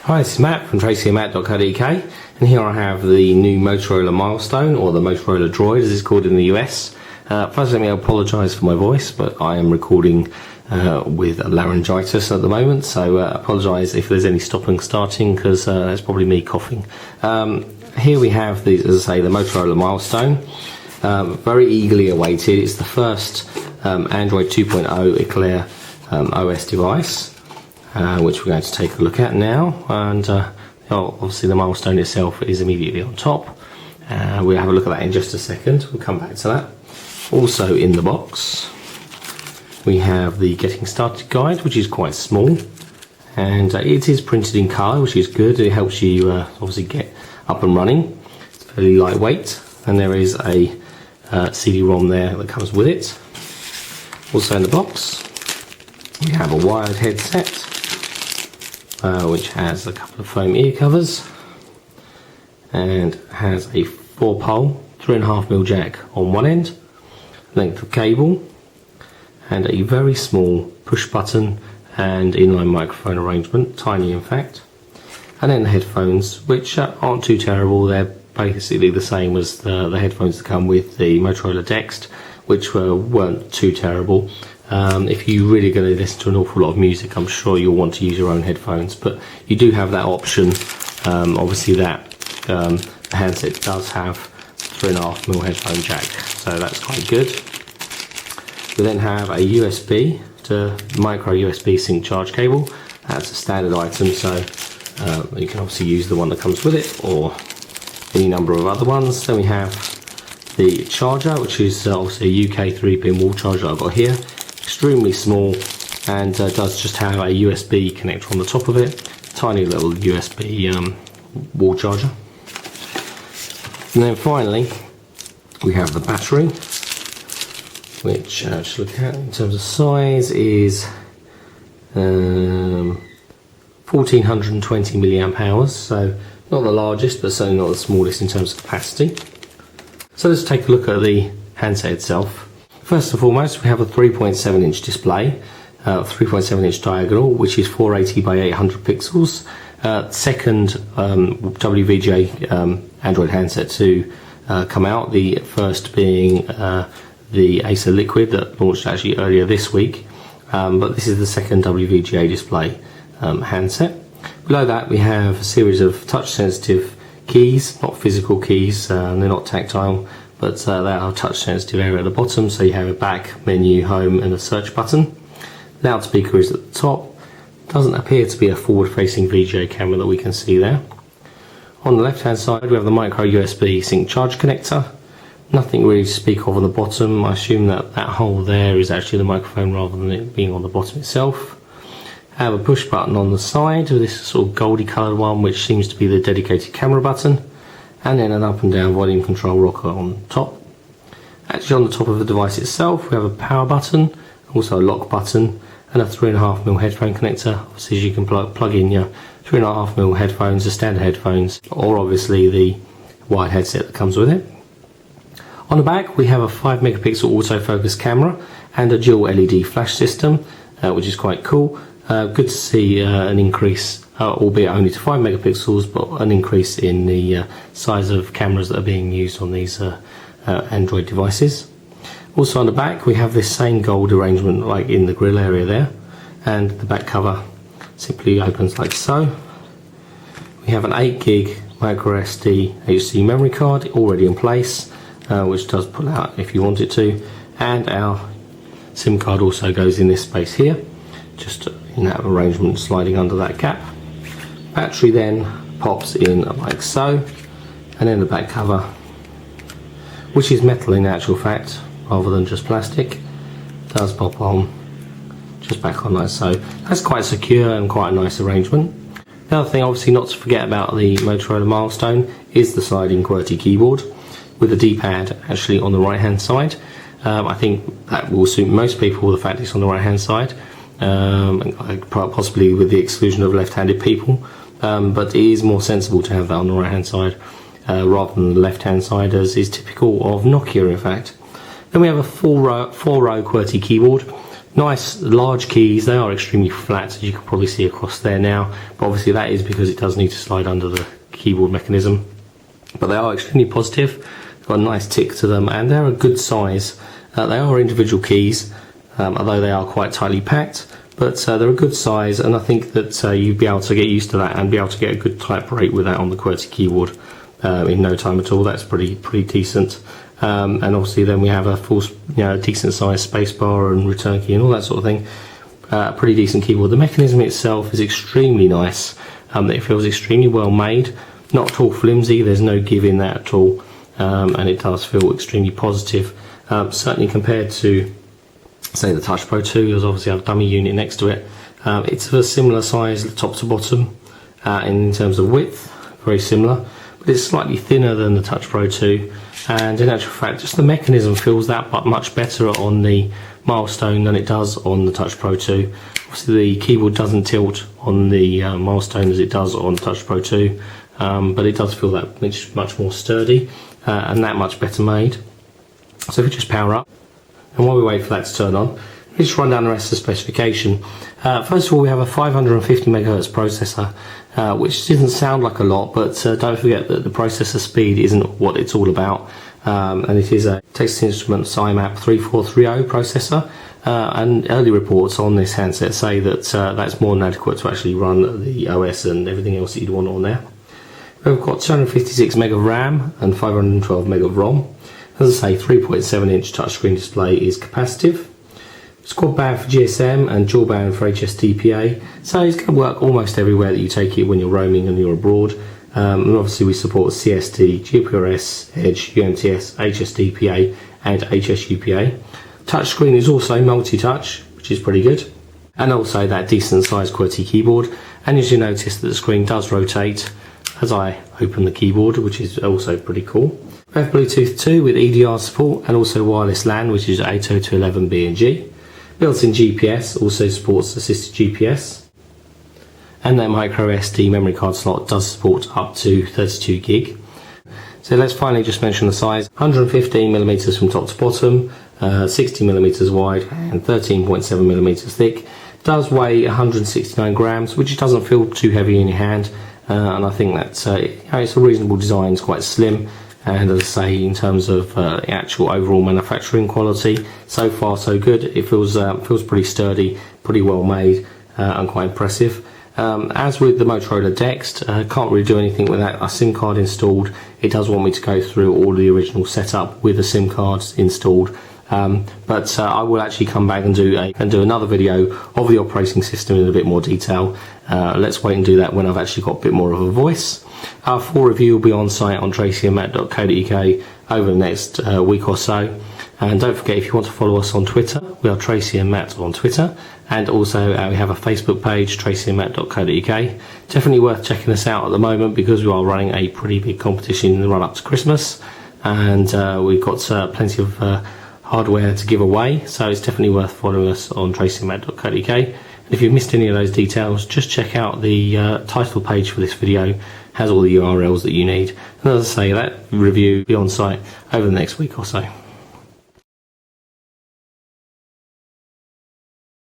Hi, this is Matt from tracyandmatt.co.uk, and here I have the new Motorola Milestone, or the Motorola Droid as it's called in the US. First, let me apologise for my voice, but I am recording with laryngitis at the moment, so apologise if there's any stopping starting, because it's probably me coughing. Here we have, as I say, the Motorola Milestone, very eagerly awaited. It's the first Android 2.0 Eclair OS device. Which we're going to take a look at now, and obviously the Milestone itself is immediately on top. We'll have a look at that in just a second. We'll come back to that. Also in the box we have the Getting Started guide, which is quite small, and it is printed in colour, which is good. It helps you obviously get up and running. It's fairly lightweight, and there is a CD-ROM there that comes with it. Also in the box we have a wired headset, which has a couple of foam ear covers and has a 4-pole 3.5mm jack on one end, length of cable, and a very small push button and inline microphone arrangement, tiny in fact. And then the headphones, which aren't too terrible. They're basically the same as the headphones that come with the Motorola Dext, which weren't too terrible. If you're really going to listen to an awful lot of music, I'm sure you'll want to use your own headphones, but you do have that option. Obviously the handset does have 3.5mm headphone jack, so that's quite good. We then have a USB to micro USB sync charge cable. That's a standard item, so you can obviously use the one that comes with it or any number of other ones. Then we have the charger, which is obviously a UK 3-pin wall charger I've got here. Extremely small, and does just have a USB connector on the top of it. Tiny little USB wall charger. And then finally we have the battery, which just look at in terms of size is 1420 milliamp hours, so not the largest but certainly not the smallest in terms of capacity. So let's take a look at the handset itself. First and foremost, we have a 3.7-inch display, 3.7-inch diagonal, which is 480 by 800 pixels. Second WVGA Android handset to come out, the first being the Acer Liquid that launched actually earlier this week, but this is the second WVGA display handset. Below that we have a series of touch-sensitive keys, not physical keys, they're not tactile, but they are touch sensitive area at the bottom. So you have a back, menu, home and a search button. Loudspeaker is at the top. Doesn't appear to be a forward facing VGA camera that we can see there. On the left hand side we have the micro USB sync charge connector. Nothing really to speak of on the bottom. I assume that that hole there is actually the microphone rather than it being on the bottom itself. I have a push button on the side, this sort of goldy coloured one, which seems to be the dedicated camera button. And then an up and down volume control rocker on top. Actually on the top of the device itself we have a power button, also a lock button, and a 3.5mm headphone connector. Obviously you can plug in your 3.5mm headphones, the standard headphones, or obviously the wired headset that comes with it. On the back we have a 5-megapixel autofocus camera and a dual LED flash system, which is quite cool. Good to see an increase, albeit only to 5 megapixels, but an increase in the size of cameras that are being used on these Android devices. Also on the back we have this same gold arrangement like in the grill area there, and the back cover simply opens like so. We have an 8GB micro SD HC memory card already in place, which does pull out if you want it to, and our SIM card also goes in this space here, just in that arrangement sliding under that cap. Battery then pops in like so, and then the back cover, which is metal in actual fact rather than just plastic, does pop on just back on like so. That's quite secure and quite a nice arrangement. The other thing obviously not to forget about the Motorola Milestone is the sliding Qwerty keyboard with the D-pad actually on the right hand side. I think that will suit most people, the fact it's on the right hand side, possibly with the exclusion of left-handed people, but it is more sensible to have that on the right hand side rather than the left hand side, as is typical of Nokia in fact. Then we have a four row Qwerty keyboard. Nice large keys. They are extremely flat, as you can probably see across there now, but obviously that is because it does need to slide under the keyboard mechanism. But they are extremely positive. They've got a nice tick to them, and they're a good size. They are individual keys, although they are quite tightly packed, but they're a good size, and I think that you'd be able to get used to that and be able to get a good type rate with that on the QWERTY keyboard in no time at all. That's pretty decent. And obviously then we have a full, decent size spacebar and return key and all that sort of thing. Pretty decent keyboard. The mechanism itself is extremely nice. It feels extremely well made, not at all flimsy. There's no give in that at all, and it does feel extremely positive. Certainly compared to, say, the Touch Pro 2, there's obviously a dummy unit next to it. It's of a similar size, top to bottom, in terms of width, very similar, but it's slightly thinner than the Touch Pro 2. And in actual fact, just the mechanism feels that much better on the Milestone than it does on the Touch Pro 2. Obviously the keyboard doesn't tilt on the Milestone as it does on Touch Pro 2, but it does feel that much more sturdy and that much better made. So if we just power up, and while we wait for that to turn on, let's just run down the rest of the specification. First of all, we have a 550 MHz processor, which doesn't sound like a lot, but don't forget that the processor speed isn't what it's all about. And it is a Texas Instruments IMAP 3430 processor, and early reports on this handset say that that's more than adequate to actually run the OS and everything else that you'd want on there. We've got 256 meg of RAM and 512 meg of ROM. As I say, 3.7 inch touchscreen display is capacitive. It's quad band for GSM and dual band for HSDPA, so it's going to work almost everywhere that you take it when you're roaming and you're abroad. And obviously we support CST, GPRS, Edge, UMTS, HSDPA and HSUPA. Touchscreen is also multi-touch, which is pretty good, and also that decent sized QWERTY keyboard. And as you notice that the screen does rotate as I open the keyboard, which is also pretty cool. We have Bluetooth 2 with EDR support and also wireless LAN, which is 802.11b and G. Built-in GPS, also supports assisted GPS. And that micro SD memory card slot does support up to 32 gig. So let's finally just mention the size. 115mm from top to bottom, 60mm wide and 13.7mm thick. Does weigh 169 grams, which doesn't feel too heavy in your hand. And I think that's it's a reasonable design. It's quite slim, and as I say, in terms of actual overall manufacturing quality, so far so good. It feels pretty sturdy, pretty well made, and quite impressive. As with the Motorola Dext, can't really do anything without a SIM card installed. It does want me to go through all the original setup with the SIM cards installed. But I will actually come back and do another video of the operating system in a bit more detail. Let's wait and do that when I've actually got a bit more of a voice. Our full review will be on site on tracyandmatt.co.uk over the next week or so. And don't forget, if you want to follow us on Twitter, we are Tracy and Matt on Twitter, and also we have a Facebook page, tracyandmatt.co.uk. Definitely worth checking us out at the moment because we are running a pretty big competition in the run up to Christmas, and we've got plenty of hardware to give away, so it's definitely worth following us on tracyandmatt.co.uk. And if you've missed any of those details, just check out the title page for this video. Has all the URLs that you need. And as I say, that review will be on site over the next week or so.